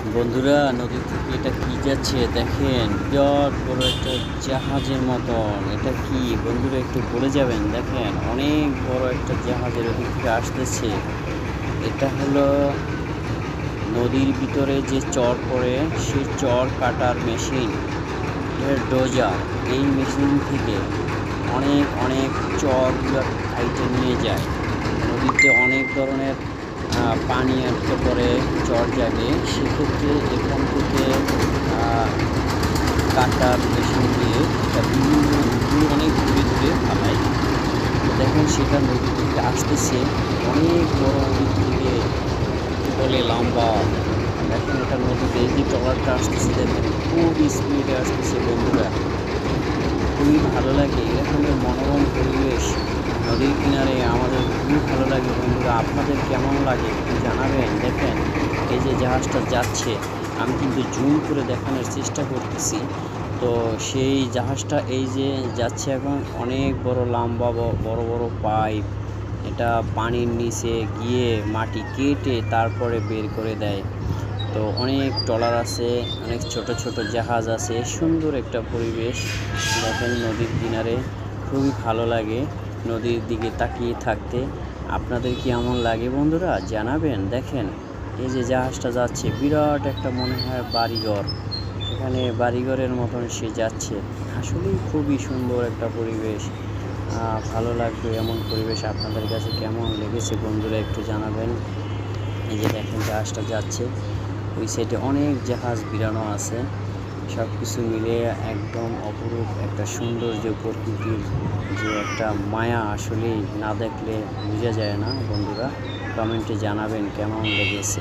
বন্ধুরা, নদী থেকে এটা কি যাচ্ছে দেখেন, বিরাট বড় একটা জাহাজের মতন। এটা কি বন্ধুরা, একটু বলে যাবেন? দেখেন, অনেক বড় একটা জাহাজের ওদিক থেকে আসতেছে। এটা হলো নদীর ভিতরে যে চর পড়ে, সেই চর কাটার মেশিন, এর ডোজার। এই মেশিন থেকে অনেক অনেক চরগুলো হাইটে নিয়ে যায়। নদীতে অনেক ধরনের পানি আটকে পড়ে, চর জাগে, সেক্ষেত্রে এখান থেকে কাটার মেশিন দিয়ে এটা বিভিন্ন অনেক দূরে দূরে ফালায়। দেখেন সেটা নদী থেকে আসতেছে, অনেক বড় নদী থেকে, বলে লম্বা। দেখেন এটা নদীতে এই যে ট্রলারটা আসতেছে, দেখেন খুব স্পিডে আসতেছে বন্ধুরা। খুবই ভালো লাগে এরকমের মনোরম পরিবেশ নদীর কিনারে, আমাদের খুবই ভালো লাগে বন্ধুরা। আপনাদের কেমন লাগে একটু জানাবেন। দেখেন এই যে জাহাজটা যাচ্ছে, আমি কিন্তু জুম করে দেখানোর চেষ্টা করতেছি। তো সেই জাহাজটা এই যে যাচ্ছে এখন, অনেক বড় লম্বা বড় বড় পাইপ, এটা পানির নিচে গিয়ে মাটি কেটে তারপরে বের করে দেয়। তো অনেক ট্রলার আছে, অনেক ছোট ছোট জাহাজ আছে, সুন্দর একটা পরিবেশ। দেখেন নদীর কিনারে খুবই ভালো লাগে নদীর দিকে তাকিয়ে থাকতে। আপনাদের কি এমন লাগে বন্ধুরা? জানাবেন। দেখেন এই যে জাহাজটা যাচ্ছে, বিরাট একটা মনে হয় বাড়িঘর, সেখানে বাড়িঘরের মতন সে যাচ্ছে। আসলেই খুবই সুন্দর একটা পরিবেশ। ভালো লাগবে এমন পরিবেশ। আপনাদের কাছে কেমন লেগেছে বন্ধুরা একটু জানাবেন। এই যে দেখেন জাহাজটা যাচ্ছে, ওই সাইডে অনেক জাহাজ বিড়ানো আছে। সব কিছু মিলে একদম অপরূপ একটা সৌন্দর্য, প্রকৃতির যে একটা মায়া, আসলেই না দেখলে বোঝা যায় না বন্ধুরা। কমেন্টে জানাবেন কেমন লেগেছে।